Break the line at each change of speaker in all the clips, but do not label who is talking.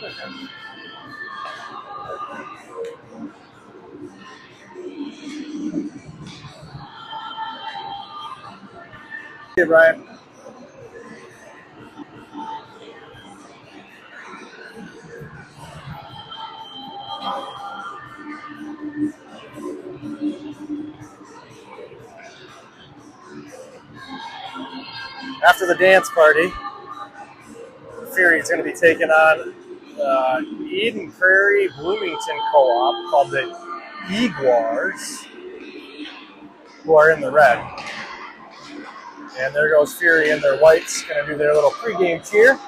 Hey, Brian. After the dance party, Fury is going to be taking on Eden Prairie Bloomington Co-op called the Eaguars, who are in the red. And there goes Fury in their whites, going to do their little pregame cheer.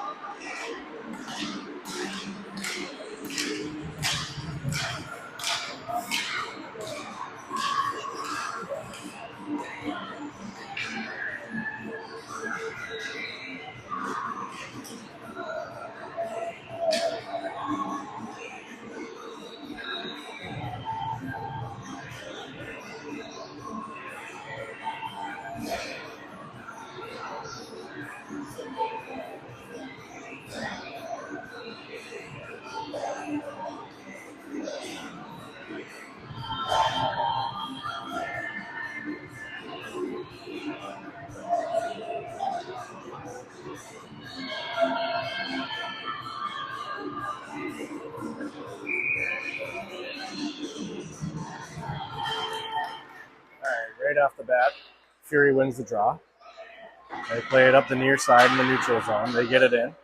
Right off the bat, Fury wins the draw. They play it up the near side in the neutral zone. They get it in.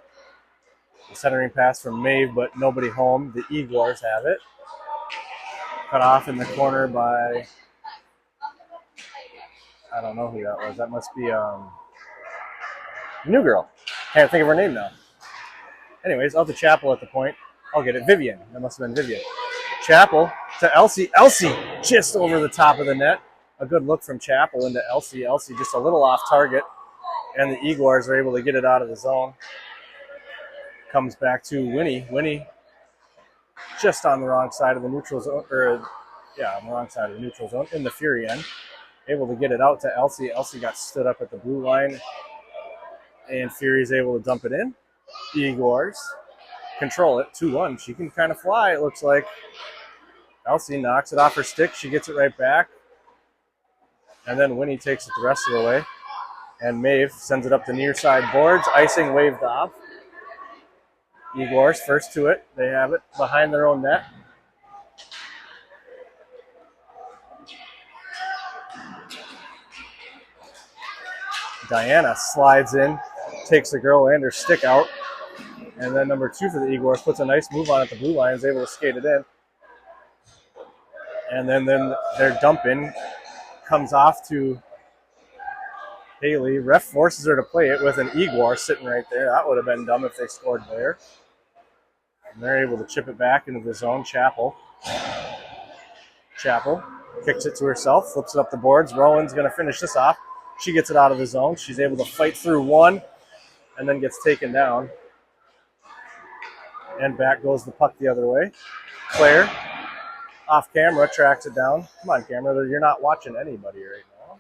The centering pass from Maeve, but nobody home. The Eaguars have it. Cut off in the corner by, I don't know who that was. That must be new girl. Can't think of her name now. Anyways, out to Chapel at the point. I'll get it. Vivian. That must have been Vivian. Chapel to Elsie. Elsie just over the top of the net. A good look from Chapel into Elsie. Elsie just a little off target. And the Eaguars are able to get it out of the zone. Comes back to Winnie. Winnie just on the wrong side of the neutral zone. On the wrong side of the neutral zone in the Fury end. Able to get it out to Elsie. Elsie got stood up at the blue line. And Fury's able to dump it in. Eaguars control it. 2-1. She can kind of fly, it looks like. Elsie knocks it off her stick. She gets it right back. And then Winnie takes it the rest of the way. And Maeve sends it up the near side boards. Icing waved off. Eaguars first to it. They have it behind their own net. Diana slides in, takes the girl and her stick out. And then number 2 for the Eaguars puts a nice move on at the blue line, is able to skate it in. And then their dump in comes off to Haley. Ref forces her to play it with an Eaguar sitting right there. That would have been dumb if they scored there. And they're able to chip it back into the zone. Chapel kicks it to herself, flips it up the boards. Rowan's going to finish this off. She gets it out of the zone. She's able to fight through one and then gets taken down. And back goes the puck the other way. Claire, off camera, tracks it down. Come on, camera. You're not watching anybody right now.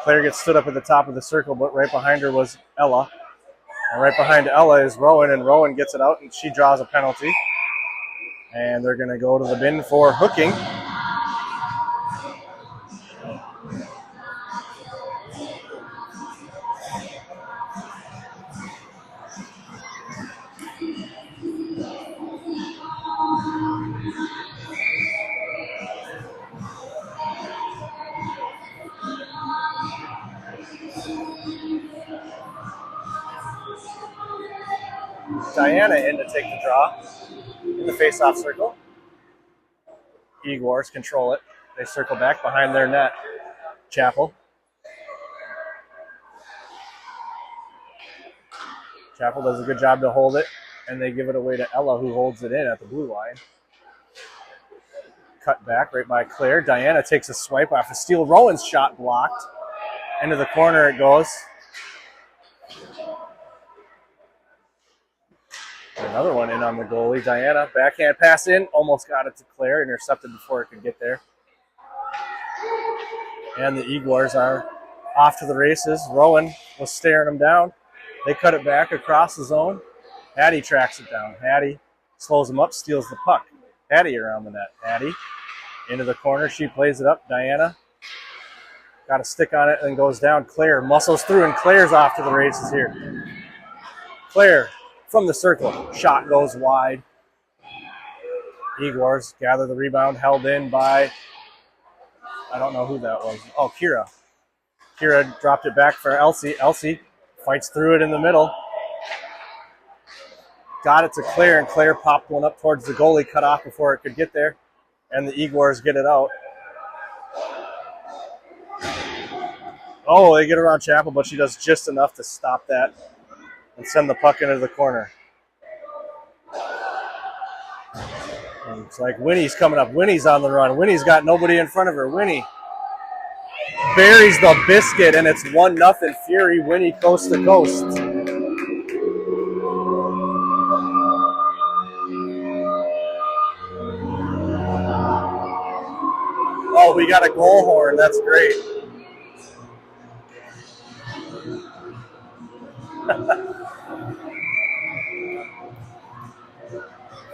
Claire gets stood up at the top of the circle, but right behind her was Ella. And right behind Ella is Rowan, and Rowan gets it out, and she draws a penalty. And they're going to go to the bin for hooking. Diana in to take the draw in the face-off circle. Eaguars control it. They circle back behind their net. Chapel. Chapel does a good job to hold it, and they give it away to Ella, who holds it in at the blue line. Cut back right by Claire. Diana takes a swipe off a steal. Rowan's shot blocked. Into the corner it goes. Another one in on the goalie. Diana, backhand pass in. Almost got it to Claire. Intercepted before it could get there. And the Eaguars are off to the races. Rowan was staring them down. They cut it back across the zone. Hattie tracks it down. Hattie slows him up, steals the puck. Hattie around the net. Hattie into the corner. She plays it up. Diana got a stick on it and goes down. Claire muscles through, and Claire's off to the races here. Claire from the circle. Shot goes wide. Eaguars gather the rebound, held in by, I don't know who that was. Oh, Kira. Kira dropped it back for Elsie. Elsie fights through it in the middle. Got it to Claire, and Claire popped one up towards the goalie, cut off before it could get there, and the Eaguars get it out. Oh, they get around Chapel, but she does just enough to stop that and send the puck into the corner. And it's like Winnie's coming up. Winnie's on the run. Winnie's got nobody in front of her. Winnie buries the biscuit, and it's 1-0 Fury. Winnie coast to coast. Oh, we got a goal horn. That's great.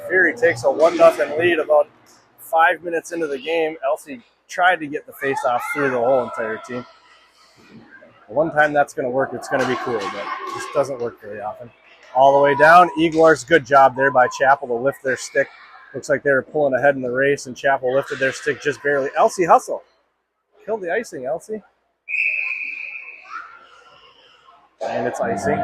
Fury takes a 1-0 lead about 5 minutes into the game. Elsie tried to get the face-off through the whole entire team. One time that's going to work, it's going to be cool, but it just doesn't work very often. All the way down. Eaguars, good job there by Chapel to lift their stick. Looks like they were pulling ahead in the race, and Chapel lifted their stick just barely. Elsie hustle. Kill the icing, Elsie. And it's icing.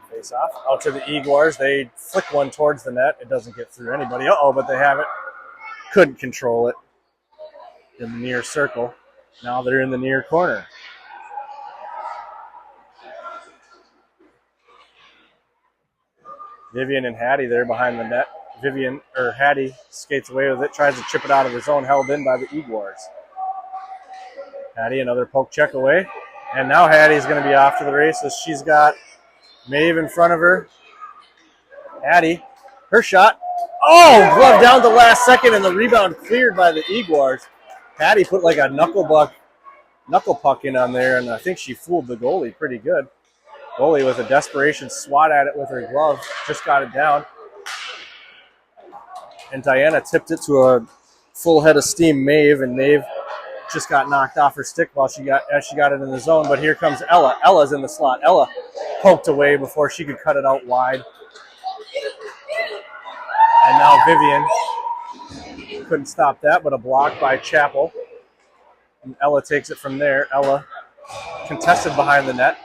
Face off. Out to the Eaguars. They flick one towards the net. It doesn't get through anybody. Uh-oh, but they have it. Couldn't control it in the near circle. Now they're in the near corner. Vivian and Hattie there behind the net. Hattie skates away with it, tries to chip it out of the zone, held in by the Eaguars. Hattie, another poke check away. And now Hattie's going to be off to the races. She's got Maeve in front of her. Hattie, her shot. Oh, glove down the last second, and the rebound cleared by the Eaguars. Hattie put like a knuckle puck in on there, and I think she fooled the goalie pretty good. Goalie with a desperation swat at it with her glove, just got it down. And Diana tipped it to a full head of steam Maeve, and Maeve just got knocked off her stick as she got it in the zone. But here comes Ella. Ella's in the slot. Ella poked away before she could cut it out wide. And now Vivian couldn't stop that, but a block by Chapel. And Ella takes it from there. Ella contested behind the net.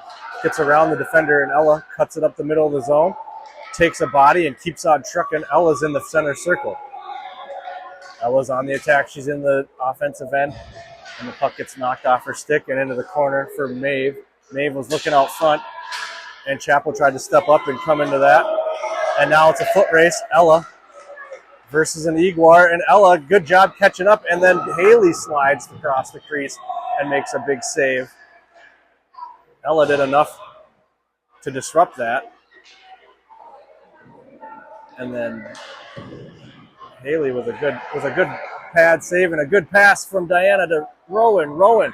Gets around the defender, and Ella cuts it up the middle of the zone. Takes a body and keeps on trucking. Ella's in the center circle. Ella's on the attack. She's in the offensive end. And the puck gets knocked off her stick and into the corner for Maeve. Maeve was looking out front, and Chapel tried to step up and come into that. And now it's a foot race. Ella versus an Eaguar. And Ella, good job catching up. And then Haley slides across the crease and makes a big save. Ella did enough to disrupt that. And then Haley with a good pad save and a good pass from Diana to Rowan. Rowan,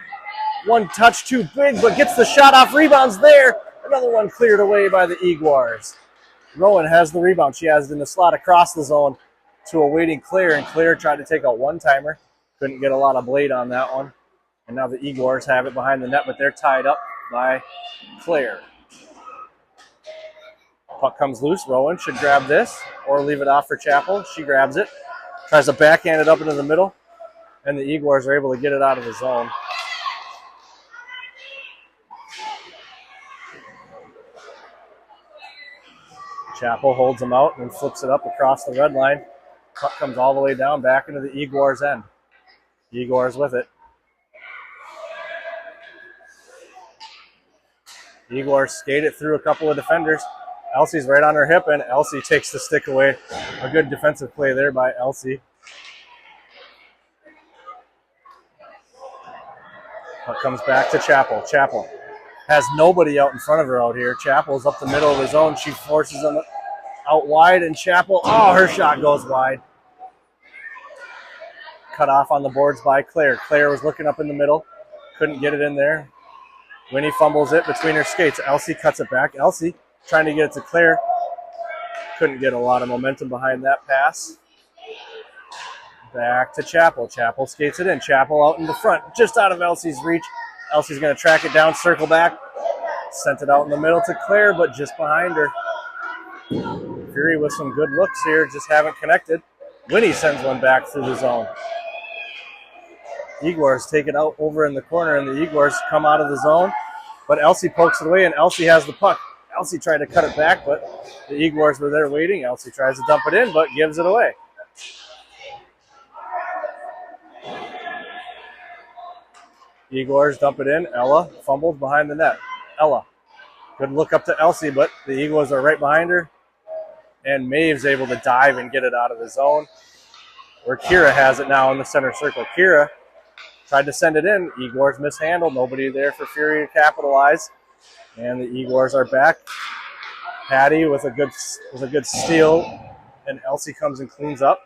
one touch too big, but gets the shot off, rebounds there. Another one cleared away by the Eaguars. Rowan has the rebound. She has it in the slot across the zone to a waiting Claire, and Claire tried to take a one-timer. Couldn't get a lot of blade on that one. And now the Eaguars have it behind the net, but they're tied up by Claire. Puck comes loose. Rowan should grab this or leave it off for Chapel. She grabs it, tries to backhand it up into the middle, and the Eaguars are able to get it out of the zone. Chapel holds them out and flips it up across the red line. Puck comes all the way down back into the Eaguars' end. Eaguars with it. Eaguars skate it through a couple of defenders. Elsie's right on her hip, and Elsie takes the stick away. A good defensive play there by Elsie. But comes back to Chappell. Chappell has nobody out in front of her out here. Chappell's up the middle of the zone. She forces them out wide, and Chappell, oh, her shot goes wide. Cut off on the boards by Claire. Claire was looking up in the middle. Couldn't get it in there. Winnie fumbles it between her skates. Elsie cuts it back. Elsie trying to get it to Claire. Couldn't get a lot of momentum behind that pass. Back to Chappell. Chappell skates it in. Chappell out in the front, just out of Elsie's reach. Elsie's going to track it down, circle back. Sent it out in the middle to Claire, but just behind her. Fury with some good looks here, just haven't connected. Winnie sends one back through the zone. Eaguars take it out over in the corner, and the Eaguars come out of the zone, but Elsie pokes it away, and Elsie has the puck. Elsie tried to cut it back, but the Eaguars were there waiting. Elsie tries to dump it in, but gives it away. Eaguars dump it in. Ella fumbles behind the net. Ella, good look up to Elsie, but the Eaguars are right behind her, and Maeve's able to dive and get it out of the zone, where Kira has it now in the center circle. Kira tried to send it in. Eaguars mishandled. Nobody there for Fury to capitalize. And the Eaguars are back. Patty with a good steal. And Elsie comes and cleans up.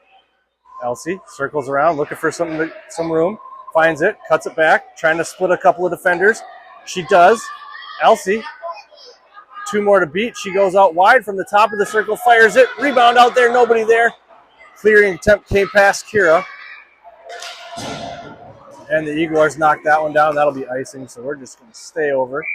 Elsie circles around, looking for some room. Finds it, cuts it back, trying to split a couple of defenders. She does. Elsie, 2 more to beat. She goes out wide from the top of the circle, fires it. Rebound out there, nobody there. Clearing attempt came past Kira. And the Eaguars knocked that one down. That'll be icing, so we're just going to stay over.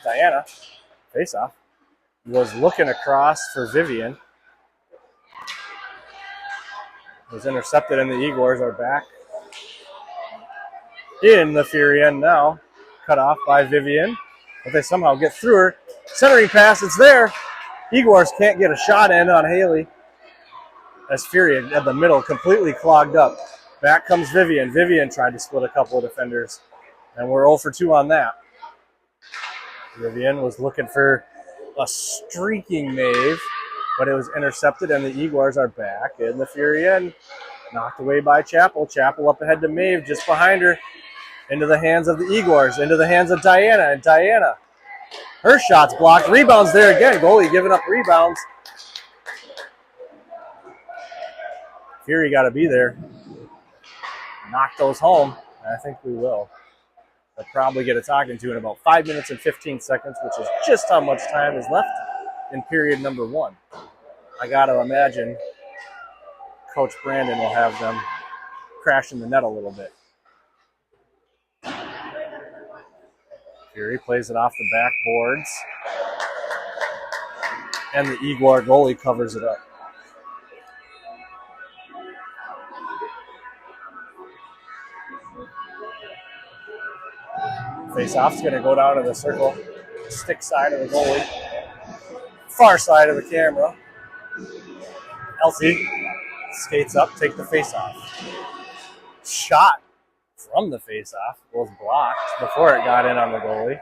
Diana, face-off, was looking across for Vivian. Was intercepted, and the Eaguars are back in the Fury end now. Cut off by Vivian, but they somehow get through her. Centering pass, it's there. Eaguars can't get a shot in on Haley, as Fury at the middle completely clogged up. Back comes Vivian. Vivian tried to split a couple of defenders, and we're 0 for 2 on that. Vivian was looking for a streaking Maeve, but it was intercepted, and the Eaguars are back in the Fury end. Knocked away by Chappell. Chappell up ahead to Maeve, just behind her. Into the hands of the Eaguars, into the hands of Diana, and Diana, her shot's blocked. Rebounds there again. Goalie giving up rebounds. Fury got to be there. Knock those home. I think we will. They'll probably get a talking to in about 5 minutes and 15 seconds, which is just how much time is left in period number 1. I got to imagine Coach Brandon will have them crashing the net a little bit. Fury plays it off the backboards, and the Eaguar goalie covers it up. Face-off's going to go down to the circle, stick side of the goalie, far side of the camera. Elsie skates up, take the face-off. Shot from the face-off was blocked before it got in on the goalie.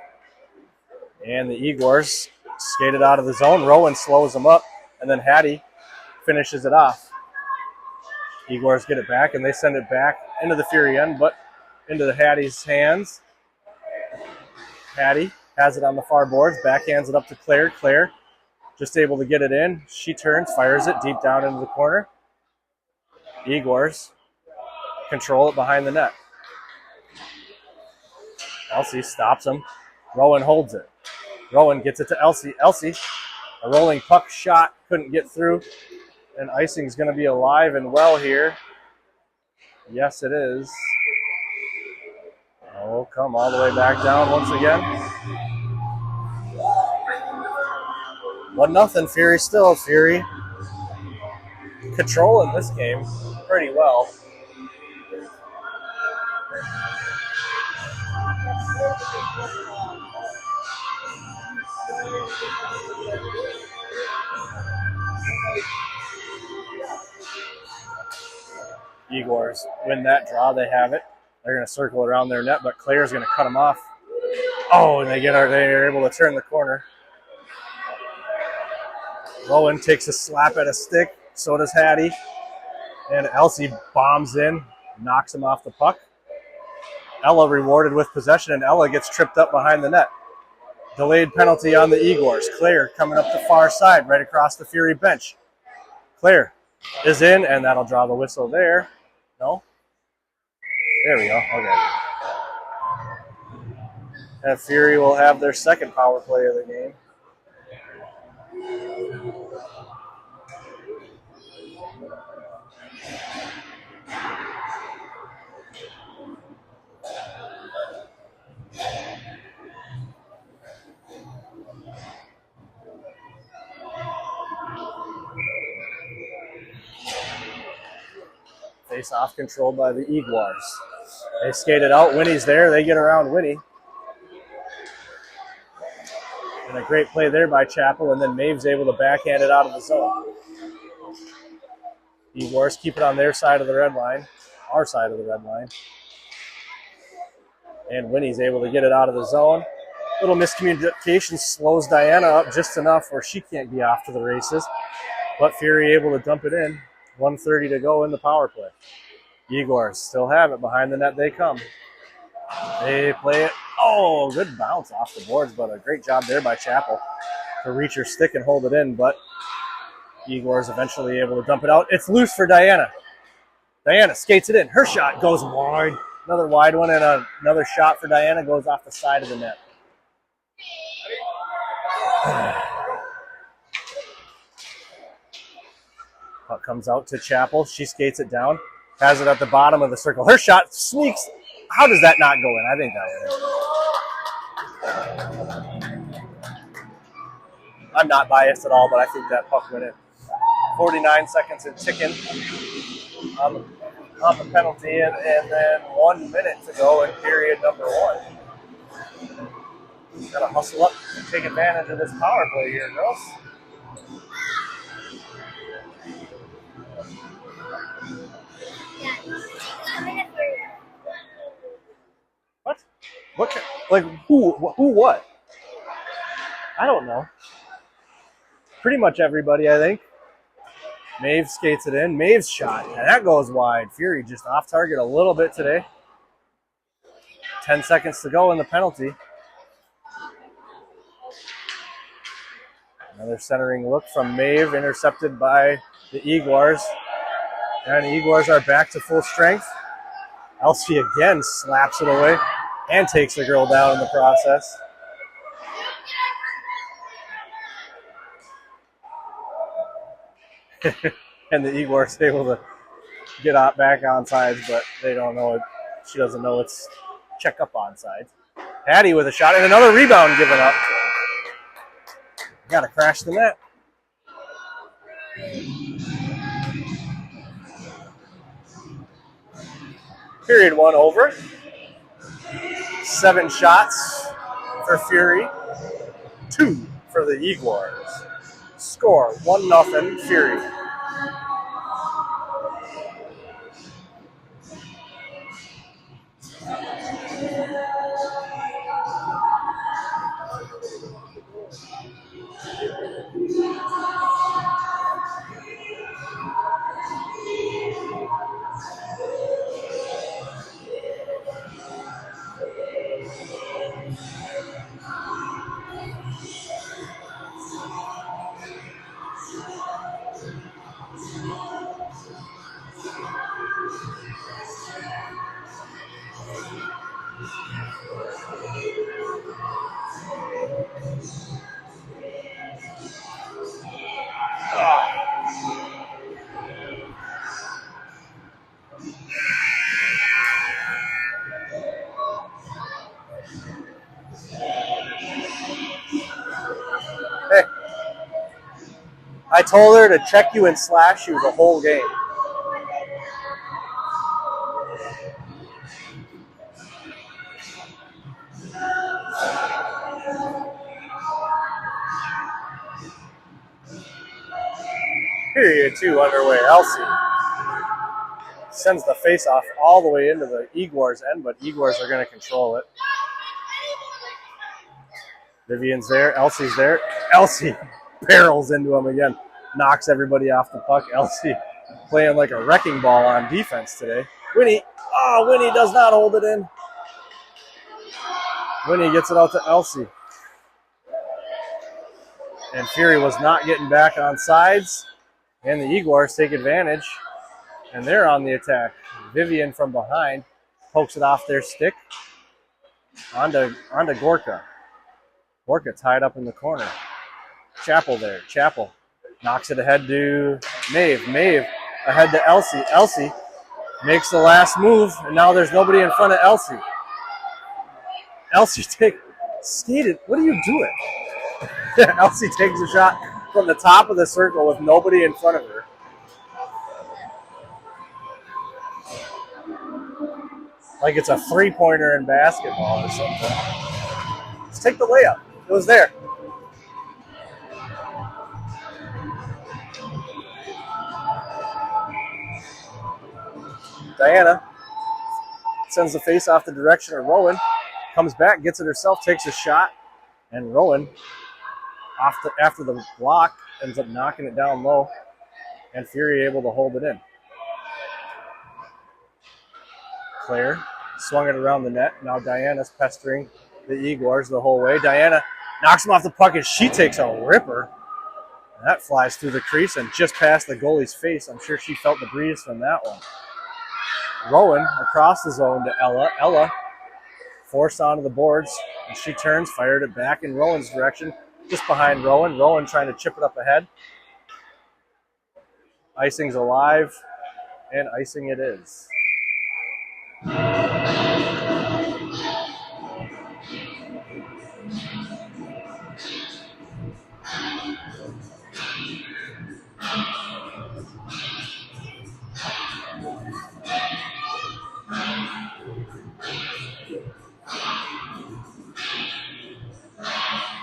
And the Eaguars skated out of the zone. Rowan slows them up, and then Hattie finishes it off. Eaguars get it back, and they send it back into the Fury end, but into the Hattie's hands. Hattie has it on the far boards, backhands it up to Claire. Claire just able to get it in. She turns, fires it deep down into the corner. Eaguars control it behind the net. Elsie stops him. Rowan holds it. Rowan gets it to Elsie. Elsie, a rolling puck shot, couldn't get through. And icing's going to be alive and well here. Yes, it is. Oh, come all the way back down once again. 1-0 Fury still. Fury controlling this game pretty well. Eaguars win that draw. They have it. They're going to circle around their net, but Claire's going to cut them off. Oh, and they're able to turn the corner. Rowan takes a slap at a stick. So does Hattie. And Elsie bombs in, knocks him off the puck. Ella rewarded with possession, and Ella gets tripped up behind the net. Delayed penalty on the Eaguars. Claire coming up the far side, right across the Fury bench. Claire is in, and that'll draw the whistle there. No? There we go. Okay. And Fury will have their second power play of the game. Face off controlled by the Eaguars. They skate it out. Winnie's there. They get around Winnie. And a great play there by Chappell, and then Maeve's able to backhand it out of the zone. Eaguars keep it on their side of the red line, our side of the red line. And Winnie's able to get it out of the zone. Little miscommunication slows Diana up just enough where she can't be off to the races. But Fury able to dump it in. 1:30 to go in the power play. Eaguars still have it. Behind the net they come. They play it. Oh, good bounce off the boards, but a great job there by Chappell to reach her stick and hold it in. But Eaguars eventually able to dump it out. It's loose for Diana. Diana skates it in. Her shot goes wide. Another wide one, and another shot for Diana goes off the side of the net. Puck comes out to Chappell. She skates it down. Has it at the bottom of the circle. Her shot sneaks. How does that not go in? I think that went in. I'm not biased at all, but I think that puck went in. 49 seconds and ticking on the penalty, and then 1 minute to go in period number 1. Got to hustle up and take advantage of this power play here, girls. What? What? Like who? What? I don't know. Pretty much everybody, I think. Maeve skates it in. Maeve's shot, and that goes wide. Fury just off target a little bit today. 10 seconds to go in the penalty. Another centering look from Maeve, intercepted by the Eaguars. And the Eaguars are back to full strength. Elsie again slaps it away and takes the girl down in the process. And the Eaguars able to get out back on sides, but they don't know it. She doesn't know it's check up on sides. Hattie with a shot and another rebound given up. Got to crash the net. Period 1 over. 7 shots for Fury. 2 for the Eaguars. Score 1-0 Fury. I told her to check you and slash you the whole game. Period 2 underway. Elsie sends the face-off all the way into the Eaguars end, but Eaguars are going to control it. Vivian's there. Elsie's there. Elsie barrels into him again. Knocks everybody off the puck. Elsie playing like a wrecking ball on defense today. Winnie. Oh, Winnie does not hold it in. Winnie gets it out to Elsie. And Fury was not getting back on sides. And the Eaguars take advantage. And they're on the attack. Vivian from behind pokes it off their stick. Onto Gorka. Gorka tied up in the corner. Chappell there. Chappell knocks it ahead to Maeve. Maeve ahead to Elsie. Elsie makes the last move, and now there's nobody in front of Elsie. Elsie skated. What are you doing? Elsie takes a shot from the top of the circle with nobody in front of her. Like it's a three-pointer in basketball or something. Let's take the layup. It was there. Diana sends the face off the direction of Rowan. Comes back, gets it herself, takes a shot, and Rowan, after the block, ends up knocking it down low, and Fury able to hold it in. Claire swung it around the net. Now Diana's pestering the Eaguars the whole way. Diana knocks him off the puck, and she takes a ripper. And that flies through the crease and just past the goalie's face. I'm sure she felt the breeze from that one. Rowan across the zone to Ella. Ella forced onto the boards, and she turns, fired it back in Rowan's direction, just behind Rowan. Rowan trying to chip it up ahead. Icing's alive, and icing it is.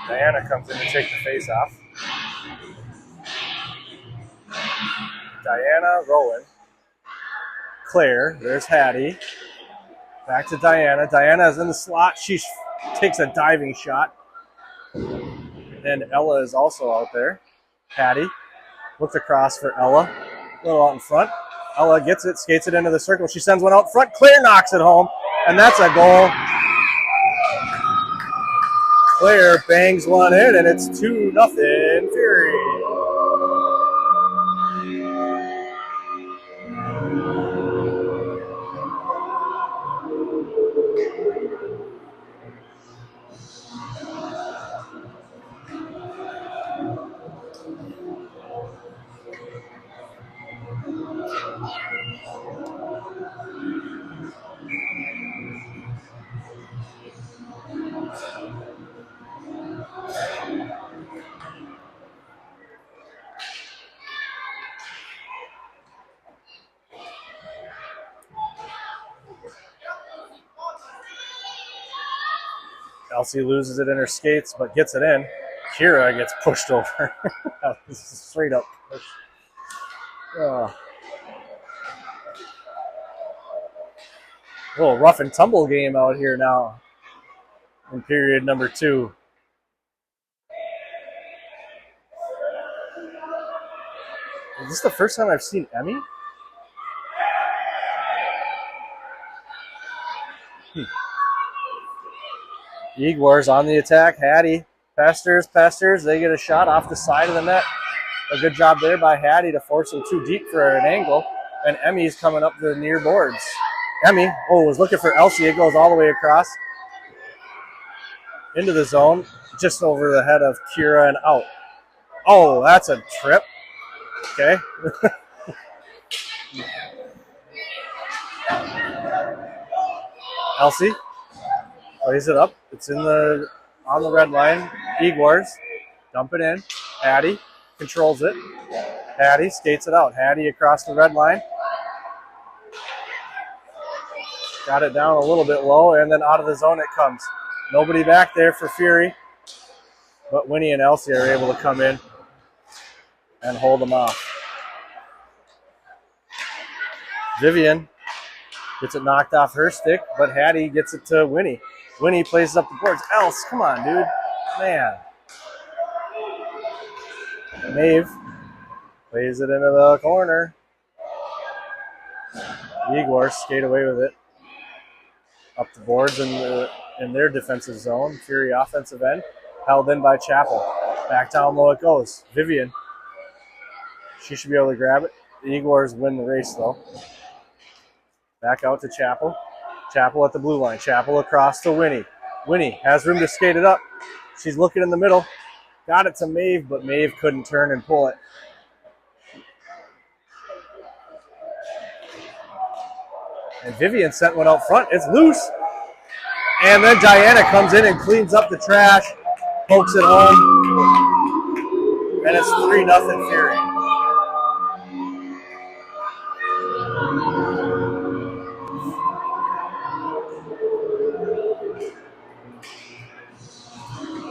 Diana comes in to take the face off. Diana, Rowan, Claire, there's Hattie. Back to Diana. Diana is in the slot. She takes a diving shot. And Ella is also out there. Hattie looks across for Ella. A little out in front. Ella gets it, skates it into the circle. She sends one out front. Claire knocks it home, and that's a goal. Claire bangs one in, and it's 2-0 Fury. Elsie loses it in her skates, but gets it in. Kira gets pushed over. This is a straight up push. Oh. A little rough and tumble game out here now in period number 2. Is this the first time I've seen Emmy? Eaguars on the attack. Hattie, Pastors. They get a shot off the side of the net. A good job there by Hattie to force him too deep for an angle. And Emmy's coming up the near boards. Emmy, was looking for Elsie. It goes all the way across into the zone, just over the head of Kira and out. Oh, that's a trip. Okay. Elsie plays it up. It's on the red line. Eaguars dump it in. Hattie controls it. Hattie skates it out. Hattie across the red line. Got it down a little bit low, and then out of the zone it comes. Nobody back there for Fury, but Winnie and Elsie are able to come in and hold them off. Vivian gets it knocked off her stick, but Hattie gets it to Winnie. Winnie plays up the boards. Else, come on, dude. Man. Maeve plays it into the corner. Eaguars skate away with it. Up the boards in their defensive zone. Fury offensive end. Held in by Chapel. Back down low it goes. Vivian. She should be able to grab it. The Eaguars win the race, though. Back out to Chapel. Chapel at the blue line. Chapel across to Winnie. Winnie has room to skate it up. She's looking in the middle. Got it to Maeve, but Maeve couldn't turn and pull it. And Vivian sent one out front. It's loose. And then Diana comes in and cleans up the trash, pokes it home, and it's 3-0 Fury.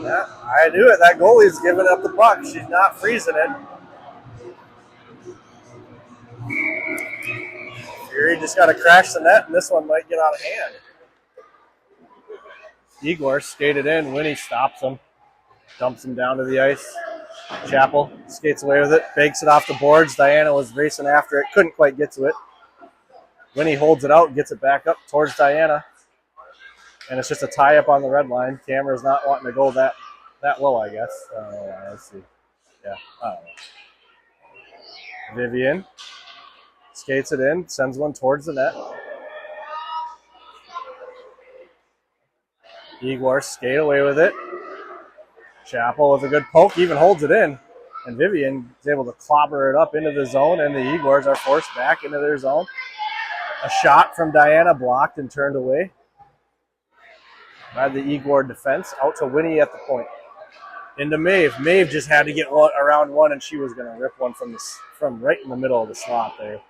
Yeah, I knew it. That goalie's giving up the puck. She's not freezing it. Fury just got to crash the net, and this one might get out of hand. Eaguars skated in. Winnie stops him. Dumps him down to the ice. Chapel skates away with it. Bakes it off the boards. Diana was racing after it. Couldn't quite get to it. Winnie holds it out. Gets it back up towards Diana. And it's just a tie-up on the red line. Camera's not wanting to go that low, I guess. Let's see. Yeah, I don't know. Vivian skates it in. Sends one towards the net. Eaguars skate away with it. Chapel with a good poke, even holds it in. And Vivian is able to clobber it up into the zone, and the Eaguars are forced back into their zone. A shot from Diana blocked and turned away by the Eaguar defense. Out to Winnie at the point. Into Maeve. Maeve just had to get around one, and she was going to rip one from right in the middle of the slot there.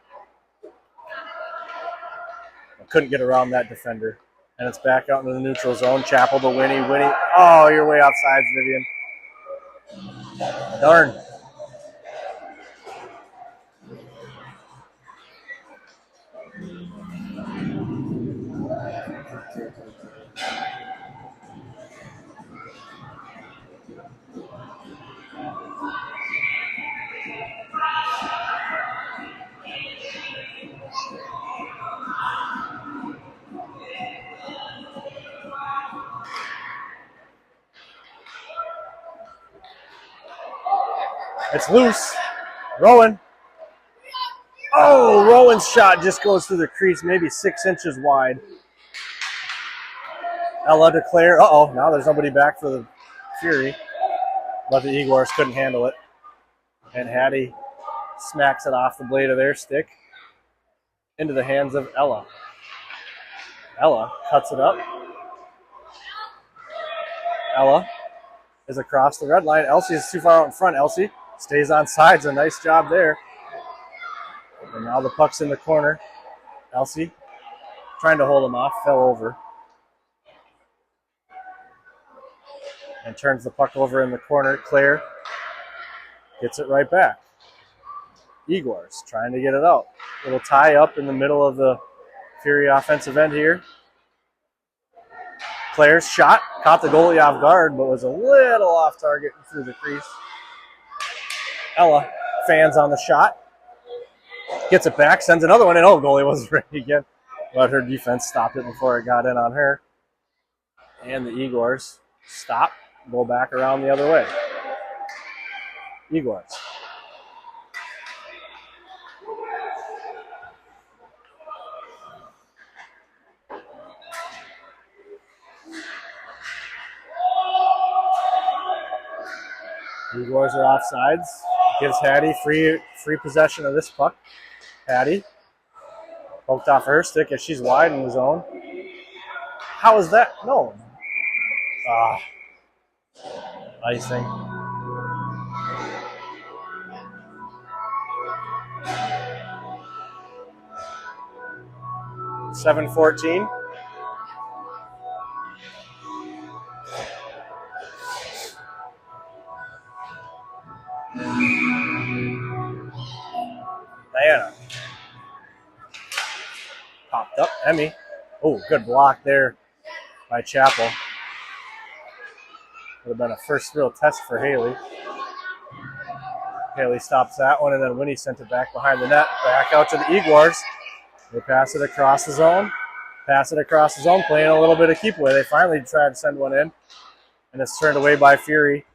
Couldn't get around that defender. And it's back out into the neutral zone. Chapel to Winnie. Winnie. Oh, you're way outside, Vivian. Darn. It's loose. Rowan. Oh, Rowan's shot just goes through the crease, maybe 6 inches wide. Ella to Claire. Uh-oh, now there's nobody back for the Fury. But the Eaguars couldn't handle it. And Hattie smacks it off the blade of their stick into the hands of Ella. Ella cuts it up. Ella is across the red line. Elsie is too far out in front. Elsie stays on sides. A nice job there. And now the puck's in the corner. Elsie trying to hold him off. Fell over. And turns the puck over in the corner. Claire gets it right back. Eaguars trying to get it out. Little tie up in the middle of the Fury offensive end here. Claire's shot caught the goalie off guard, but was a little off target through the crease. Ella fans on the shot. Gets it back, sends another one, and oh, goalie wasn't ready again. But her defense stopped it before it got in on her. And the Eaguars stop, go back around the other way. Eaguars. Eaguars are offsides. Gives Hattie free possession of this puck. Hattie poked off her stick as she's wide in the zone. How is that? No. Icing. 7-14. Diana. Popped up. Emmy. Oh, good block there by Chapel. Would have been a first real test for Haley. Haley stops that one, and then Winnie sent it back behind the net. Back out to the Eaguars. They pass it across the zone. Pass it across the zone, playing a little bit of keep away. They finally tried to send one in, and it's turned away by Fury.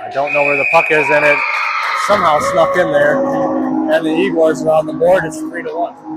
I don't know where the puck is, and it somehow snuck in there. And the Eaguars are on the board. It's 3-1.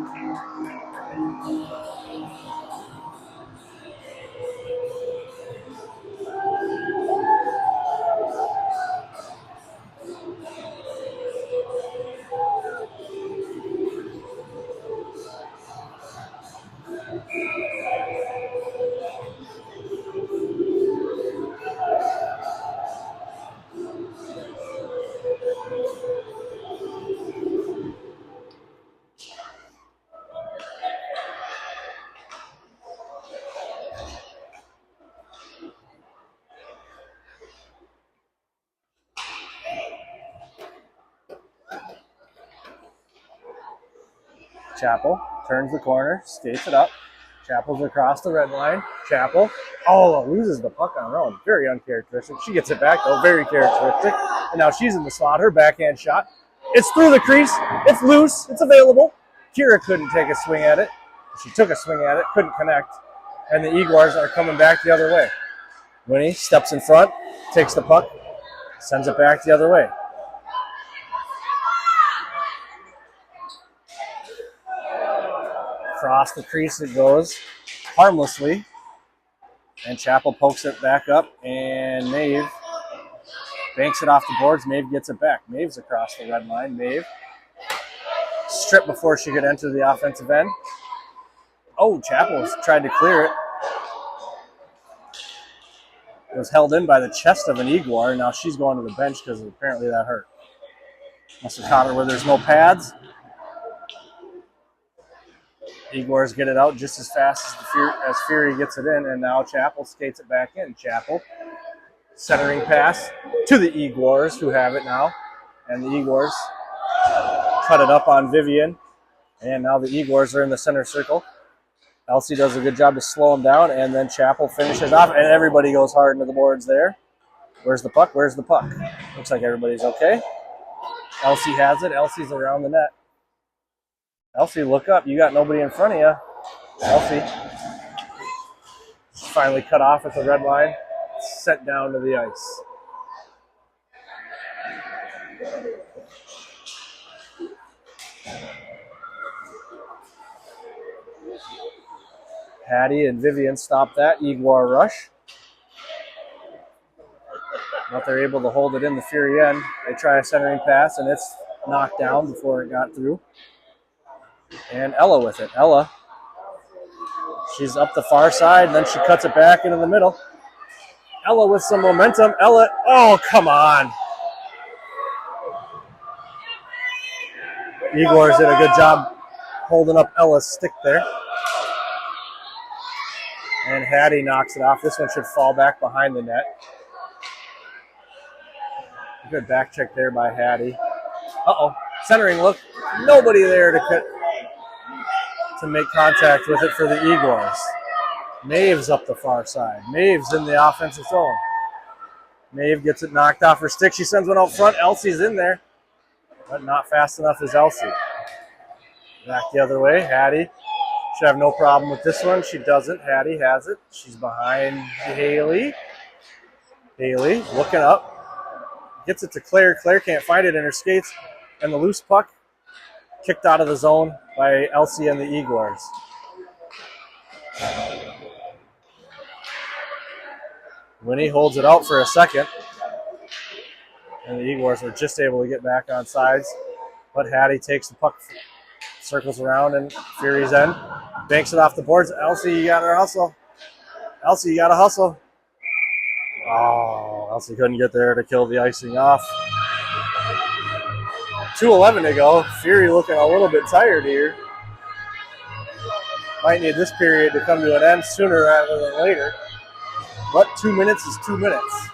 Chapel turns the corner, skates it up. Chapel's across the red line. Chapel, loses the puck on her own. Very uncharacteristic. She gets it back, though. Very characteristic. And now she's in the slot. Her backhand shot. It's through the crease. It's loose. It's available. Kira couldn't take a swing at it. She took a swing at it. Couldn't connect. And the Eaguars are coming back the other way. Winnie steps in front, takes the puck, sends it back the other way. Across the crease it goes, harmlessly. And Chapel pokes it back up, and Maeve banks it off the boards. Maeve gets it back. Maeve's across the red line. Maeve stripped before she could enter the offensive end. Oh, Chapel tried to clear it. It was held in by the chest of an Eaguar. Now she's going to the bench because apparently that hurt. Must have caught her where there's no pads. Eaguars get it out just as fast as Fury gets it in, and now Chapel skates it back in. Chapel, centering pass to the Eaguars, who have it now. And the Eaguars cut it up on Vivian, and now the Eaguars are in the center circle. Elsie does a good job to slow them down, and then Chapel finishes off, and everybody goes hard into the boards there. Where's the puck? Where's the puck? Looks like everybody's okay. Elsie has it. Elsie's around the net. Elsie, look up. You got nobody in front of you. Elsie. She's finally cut off at the red line. Sent down to the ice. Hattie and Vivian stop that Eaguar rush. But they're able to hold it in the Fury end. They try a centering pass, and it's knocked down before it got through. And Ella with it. Ella, she's up the far side, and then she cuts it back into the middle. Ella with some momentum. Ella, oh, come on. Eaguars did a good job holding up Ella's stick there. And Hattie knocks it off. This one should fall back behind the net. Good back check there by Hattie. Uh-oh, centering look. Nobody there to make contact with it for the Eaguars. Maeve's up the far side. Maeve's in the offensive zone. Maeve gets it knocked off her stick. She sends one out front. Elsie's in there, but not fast enough as Elsie. Back the other way. Hattie should have no problem with this one. She doesn't. Hattie has it. She's behind Haley. Haley looking up. Gets it to Claire. Claire can't find it in her skates. And the loose puck kicked out of the zone by Elsie and the Eaguars. Winnie holds it out for a second. And the Eaguars were just able to get back on sides. But Hattie takes the puck, circles around, and Fury's end. Banks it off the boards. Elsie, you got to hustle. Elsie, you got to hustle. Oh, Elsie couldn't get there to kill the icing off. 2:11 to go. Fury looking a little bit tired here. Might need this period to come to an end sooner rather than later. But 2 minutes is 2 minutes.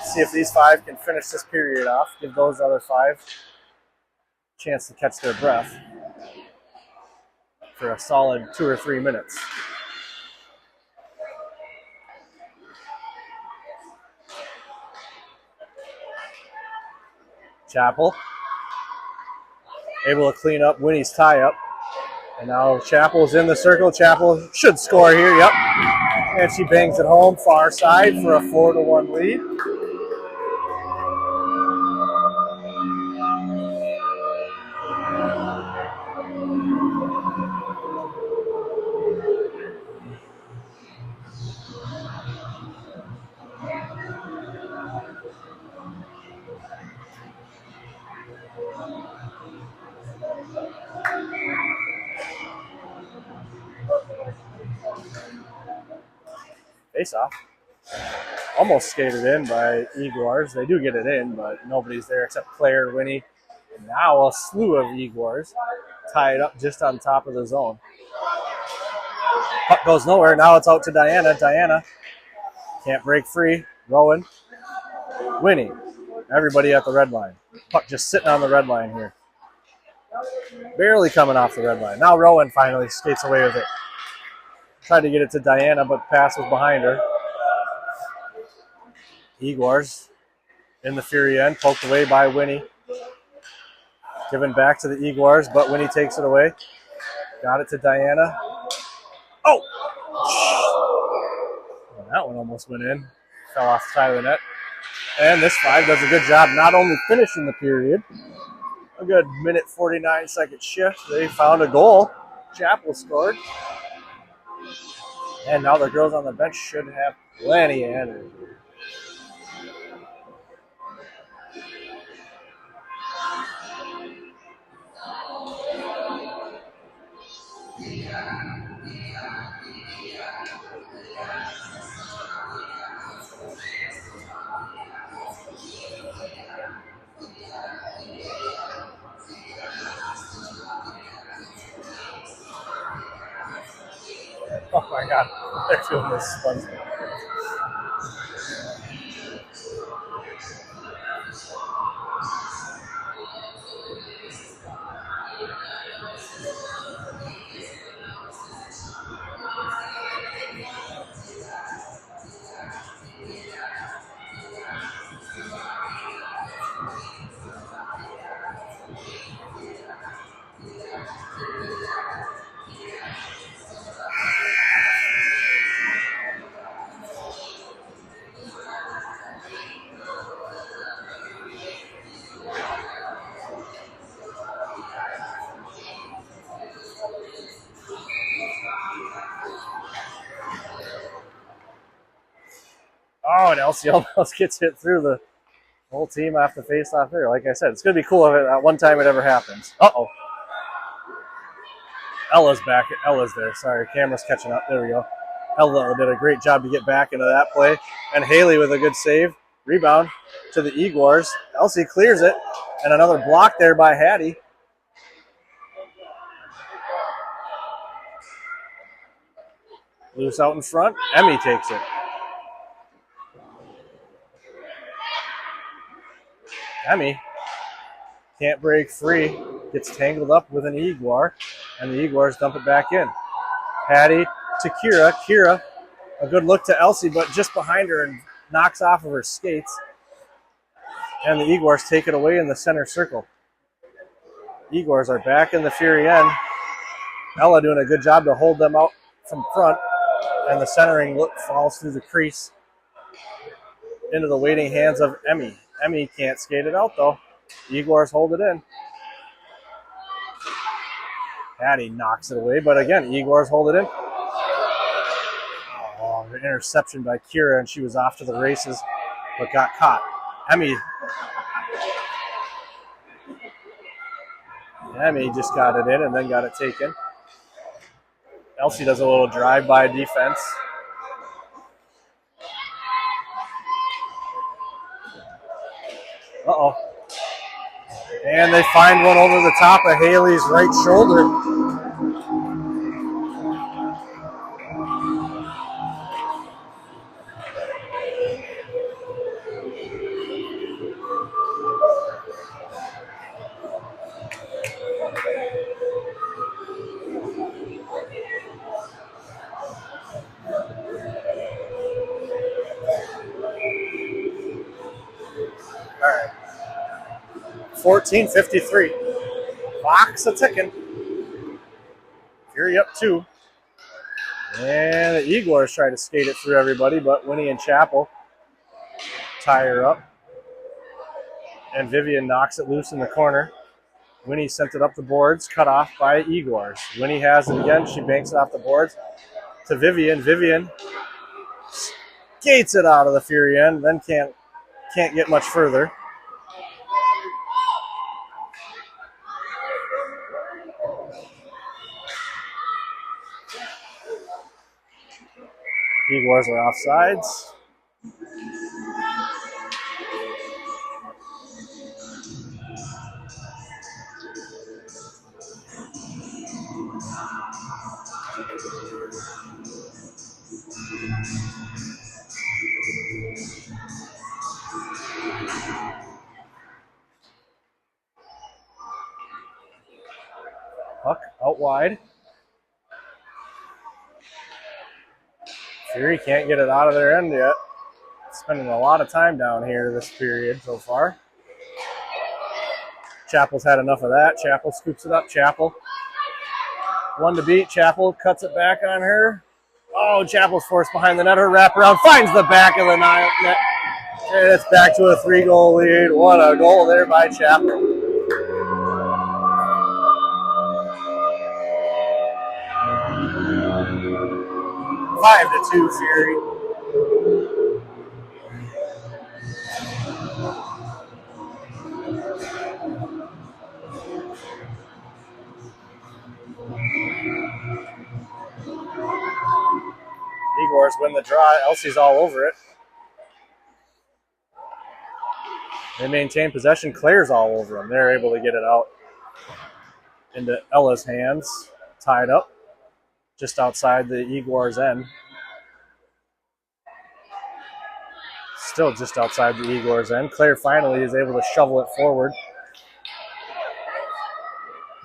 See if these 5 can finish this period off. Give those other 5 a chance to catch their breath for a solid 2 or 3 minutes. Chapel able to clean up Winnie's tie-up. And now Chapel's in the circle. Chapel should score here, yep. And she bangs it home far side for a 4-1 lead. Face off. Almost skated in by Eaguars. They do get it in, but nobody's there except Claire, Winnie, and now a slew of Eaguars tied up just on top of the zone. Puck goes nowhere. Now it's out to Diana. Diana can't break free. Rowan, Winnie, everybody at the red line. Puck just sitting on the red line here. Barely coming off the red line. Now Rowan finally skates away with it. Tried to get it to Diana, but the pass was behind her. Eaguars in the Fury end, poked away by Winnie. Given back to the Eaguars, but Winnie takes it away. Got it to Diana. Oh! Well, that one almost went in. Fell off the side of the net. And this 5 does a good job not only finishing the period, a good minute 49-second shift. They found a goal. Chapel scored. And now the girls on the bench should have plenty of energy. Oh my God, they're doing this fun. Oh, and Elsie almost gets hit through the whole team off the face-off there. Like I said, it's going to be cool if at one time it ever happens. Uh-oh. Ella's back. Ella's there. Sorry, camera's catching up. There we go. Ella did a great job to get back into that play. And Haley with a good save. Rebound to the Eaguars. Elsie clears it. And another block there by Hattie. Loose out in front. Emmy takes it. Emmy can't break free. Gets tangled up with an Eaguar. And the Eaguars dump it back in. Hattie to Kira. Kira, a good look to Elsie, but just behind her and knocks off of her skates. And the Eaguars take it away in the center circle. Eaguars are back in the Fury end. Ella doing a good job to hold them out from front. And the centering look falls through the crease into the waiting hands of Emmy. Emmy can't skate it out, though. Eaguars hold it in. Hattie knocks it away, but again, Eaguars hold it in. Oh, the interception by Kira, and she was off to the races. but got caught. Emmy just got it in and then got it taken. Elsie does a little drive-by defense. Uh-oh. And they find one over the top of Haley's right shoulder. All right. 14:53. Clock's a ticking. Fury up 2. And the Eaguars try to skate it through everybody, but Winnie and Chapel tie her up. And Vivian knocks it loose in the corner. Winnie sent it up the boards, cut off by Eaguars. Winnie has it again. She banks it off the boards to Vivian. Vivian skates it out of the Fury end, then can't get much further. Eaguars are offsides. Puck out wide. Fury can't get it out of their end yet. Spending a lot of time down here this period so far. Chapel's had enough of that. Chapel scoops it up. Chapel. 1 to beat. Chapel cuts it back on her. Oh, Chapel's forced behind the net. Her wraparound finds the back of the net. And it's back to a 3-goal lead. What a goal there by Chapel. Five to 2 Fury. Eaguars win the draw. Elsie's all over it. They maintain possession. Claire's all over them. They're able to get it out into Ella's hands. Tied up just outside the Eaguars' end. Still just outside the Eaguars' end. Claire finally is able to shovel it forward.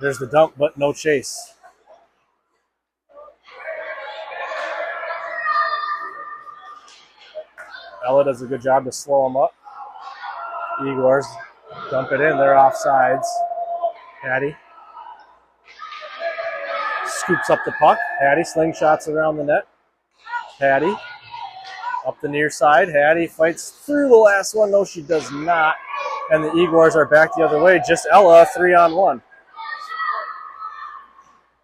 There's the dump, but no chase. Ella does a good job to slow them up. Eaguars dump it in. They're offsides. Hattie scoops up the puck. Hattie slingshots around the net. Hattie up the near side. Hattie fights through the last one. No, she does not. And the Eaguars are back the other way. Just Ella, 3-on-1.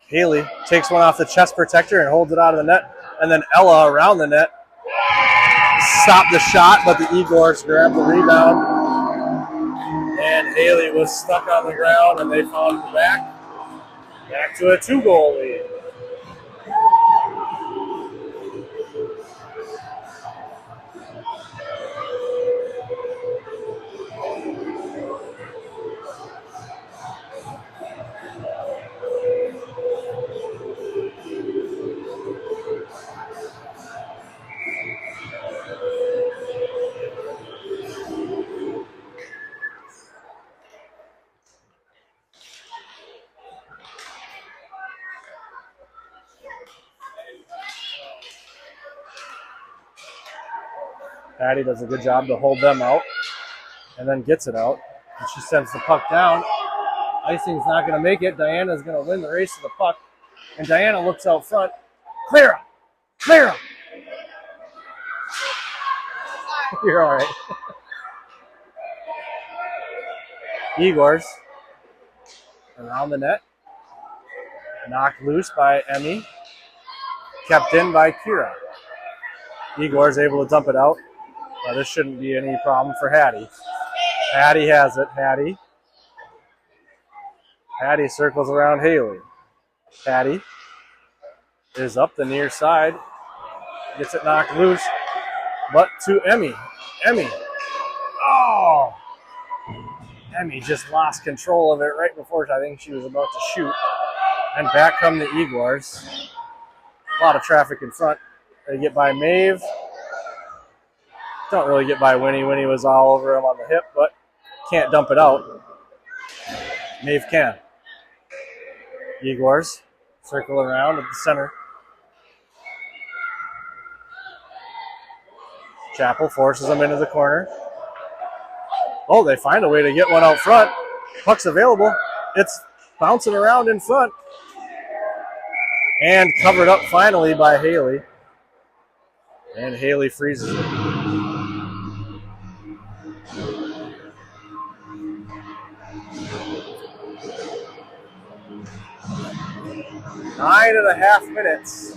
Haley takes one off the chest protector and holds it out of the net. And then Ella around the net. Stopped the shot, but the Eaguars grabbed the rebound. And Haley was stuck on the ground, and they found her back. Back to a 2-goal lead. Patty does a good job to hold them out and then gets it out. And she sends the puck down. Icing's not going to make it. Diana's going to win the race to the puck. And Diana looks out front. Clara! Clara! You're all right. Eaguars around the net. Knocked loose by Emmy. Kept in by Kira. Eaguars able to dump it out. But this shouldn't be any problem for Hattie. Hattie has it. Hattie circles around Haley. Hattie is up the near side. Gets it knocked loose. But to Emmy. Emmy. Oh! Emmy just lost control of it right before I think she was about to shoot. And back come the Eaguars. A lot of traffic in front. They get by Maeve. Don't really get by Winnie. Winnie was all over him on the hip, but can't dump it out. Maeve can. Eaguars circle around at the center. Chapel forces them into the corner. Oh, they find a way to get one out front. Puck's available. It's bouncing around in front. And covered up finally by Haley. And Haley freezes it. Nine and a half minutes.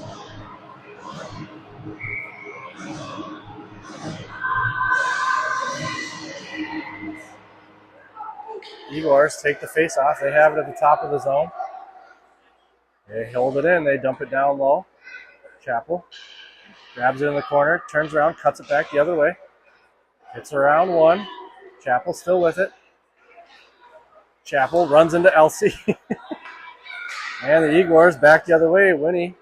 Eaguars take the face off. They have it at the top of the zone. They hold it in. They dump it down low. Chapel grabs it in the corner, turns around, cuts it back the other way. Hits around one. Chapel still with it. Chapel runs into Elsie. And the Eaguars back the other way. Winnie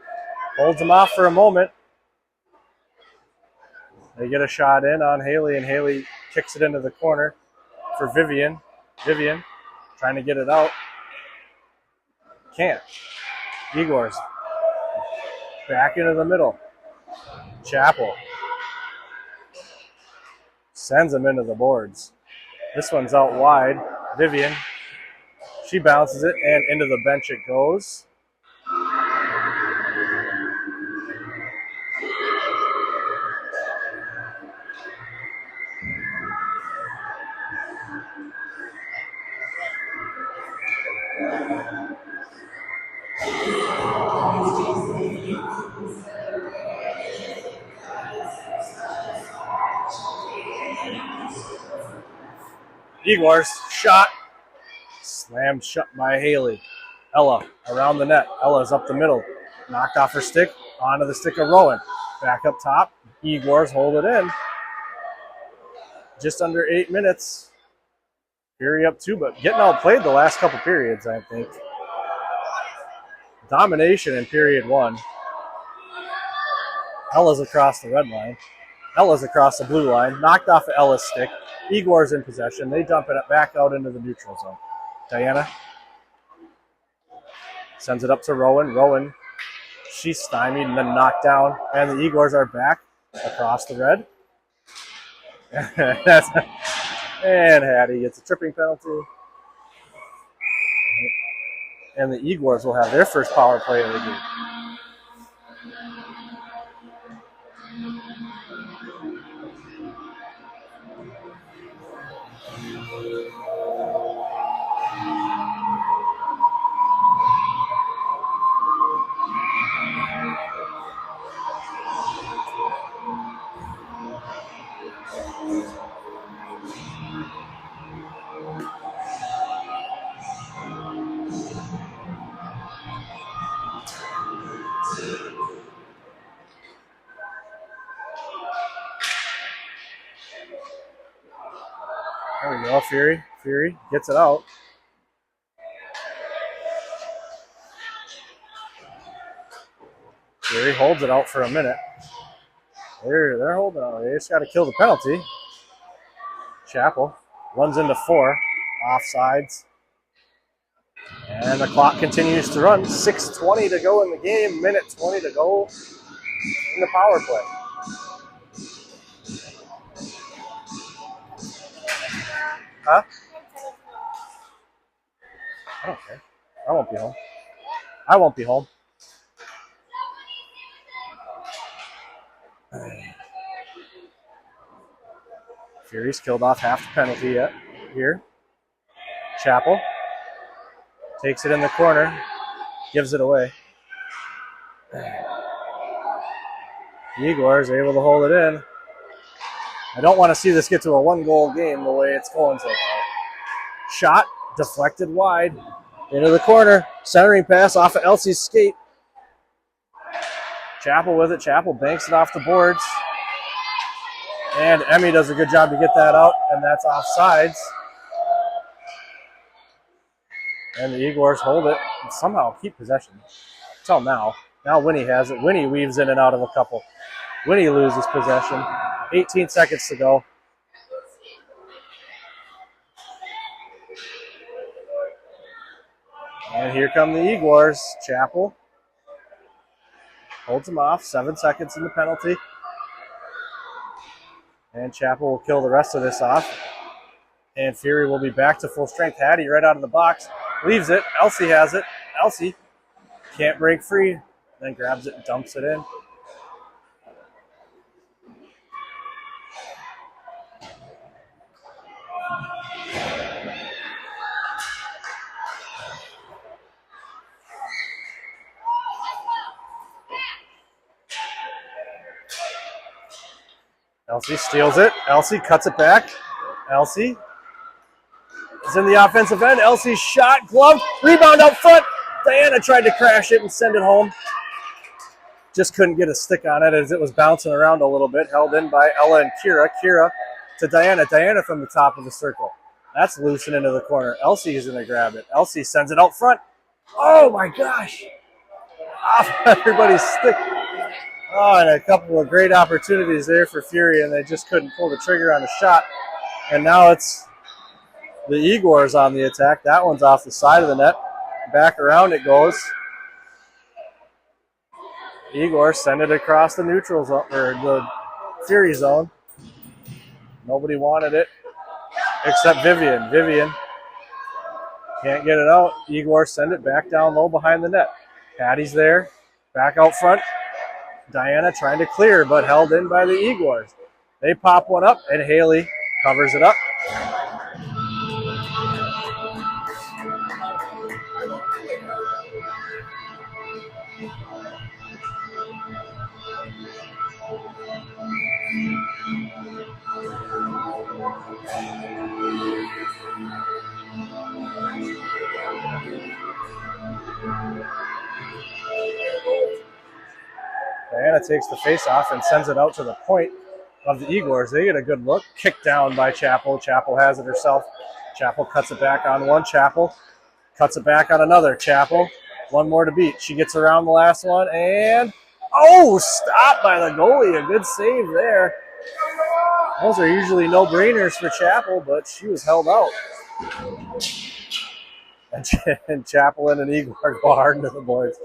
holds them off for a moment. They get a shot in on Haley, and Haley kicks it into the corner for Vivian. Vivian trying to get it out. Can't. Eaguars back into the middle. Chapel sends him into the boards. This one's out wide. Vivian, she bounces it, and into the bench it goes. Eaguars shot, slammed shut by Haley. Ella around the net. Ella's up the middle, knocked off her stick, onto the stick of Rowan. Back up top. Eaguars hold it in. Just under 8 minutes. Fury up 2, but getting outplayed the last couple periods, I think. Domination in period 1. Ella's across the red line. Ella's across the blue line. Knocked off of Ella's stick. Eaguars in possession. They dump it back out into the neutral zone. Diana sends it up to Rowan. Rowan, she's stymied and then knocked down. And the Eaguars are back across the red. And Hattie gets a tripping penalty. And the Eaguars will have their first power play of the game. There we go, Fury. Fury gets it out. Fury holds it out for a minute. They're holding it out. They just got to kill the penalty. Chapel runs into 4. Offsides. And the clock continues to run. 6:20 to go in the game. Minute 20 to go in the power play. Huh? I don't care. I won't be home. I won't be home. Fury's killed off half the penalty yet here. Chapel takes it in the corner, gives it away. Eaguars able to hold it in. I don't want to see this get to a 1-goal game the way it's going so far. Shot, deflected wide, into the corner. Centering pass off of Elsie's skate. Chapel with it. Chapel banks it off the boards. And Emmy does a good job to get that out, and that's offsides. And the Eaguars hold it and somehow keep possession. Until now. Now Winnie has it. Winnie weaves in and out of a couple. Winnie loses possession. 18 seconds to go. And here come the Eaguars. Chapel holds them off. 7 seconds in the penalty. And Chapel will kill the rest of this off. And Fury will be back to full strength. Hattie right out of the box. Leaves it. Elsie has it. Elsie can't break free. Then grabs it and dumps it in. Elsie steals it. Elsie cuts it back. Elsie is in the offensive end. Elsie's shot, glove, rebound out front. Diana tried to crash it and send it home. Just couldn't get a stick on it as it was bouncing around a little bit. Held in by Ella and Kira. Kira to Diana. Diana from the top of the circle. That's loose and into the corner. Elsie is going to grab it. Elsie sends it out front. Oh my gosh. Off everybody's stick. Oh, and a couple of great opportunities there for Fury, and they just couldn't pull the trigger on a shot. And now it's the Eaguars on the attack. That one's off the side of the net. Back around it goes. Eaguars send it across the neutral zone, or the Fury zone. Nobody wanted it except Vivian. Vivian can't get it out. Eaguars send it back down low behind the net. Patty's there. Back out front. Diana trying to clear, but held in by the Eaguars. They pop one up, and Haley covers it up. Diana takes the face off and sends it out to the point of the Eaguars. They get a good look. Kicked down by Chapel. Chapel has it herself. Chapel cuts it back on one. Chapel cuts it back on another. Chapel, one more to beat. She gets around the last one and, oh, stopped by the goalie. A good save there. Those are usually no-brainers for Chapel, but she was held out. And Chapel and an Eaguar go hard into the boards.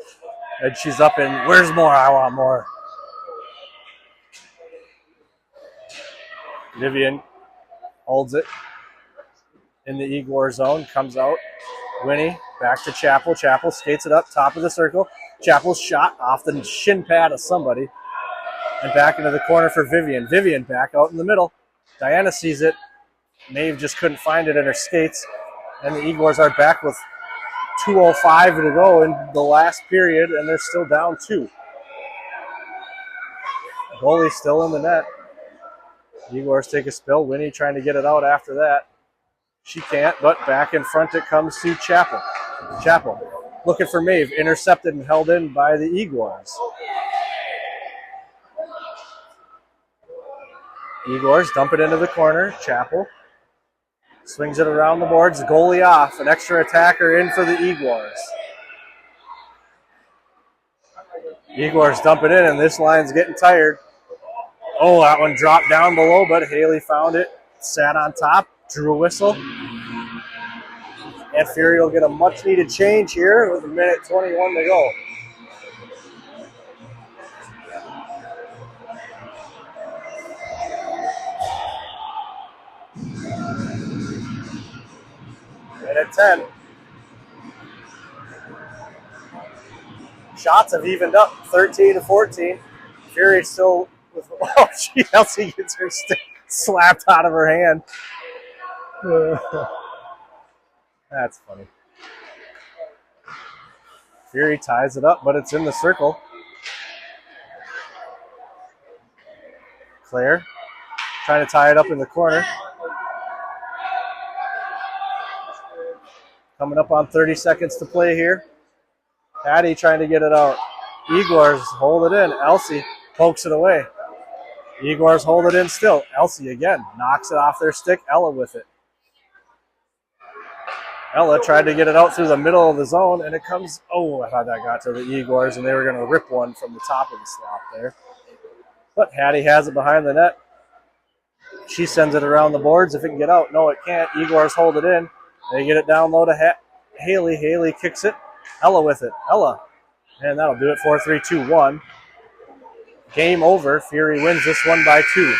And she's up in, where's more? I want more. Vivian holds it in the Eaguar zone, comes out. Winnie back to Chapel. Chapel skates it up, top of the circle. Chapel's shot off the shin pad of somebody. And back into the corner for Vivian. Vivian back out in the middle. Diana sees it. Maeve just couldn't find it in her skates. And the Eaguars are back with 2:05 to go in the last period, and they're still down 2. Goalie still in the net. Eaguars take a spill. Winnie trying to get it out after that. She can't, but back in front it comes to Chapel. Chapel looking for Maeve. Intercepted and held in by the Eaguars. Eaguars dump it into the corner. Chapel swings it around the boards. Goalie off. An extra attacker in for the Eaguars. Eaguars dump it in, and this line's getting tired. Oh, that one dropped down below, but Haley found it. Sat on top. Drew a whistle. And Fury will get a much-needed change here with 1:21 to go. Minute 10. Shots have evened up, 13-14. Fury still with, oh, Elsie gets her stick slapped out of her hand. That's funny. Fury ties it up, but it's in the circle. Claire trying to tie it up in the corner. Coming up on 30 seconds to play here. Patty trying to get it out. Eaguars hold it in. Elsie pokes it away. Eaguars hold it in still. Elsie again knocks it off their stick. Ella with it. Ella tried to get it out through the middle of the zone, and it comes, oh, I thought that got to the Eaguars, and they were going to rip one from the top of the slot there. But Hattie has it behind the net. She sends it around the boards. If it can get out, no, it can't. Eaguars hold it in. They get it down low to Haley. Haley kicks it. Ella with it. Ella. And that'll do it. 4-3-2-1. Game over. Fury wins this one by 2.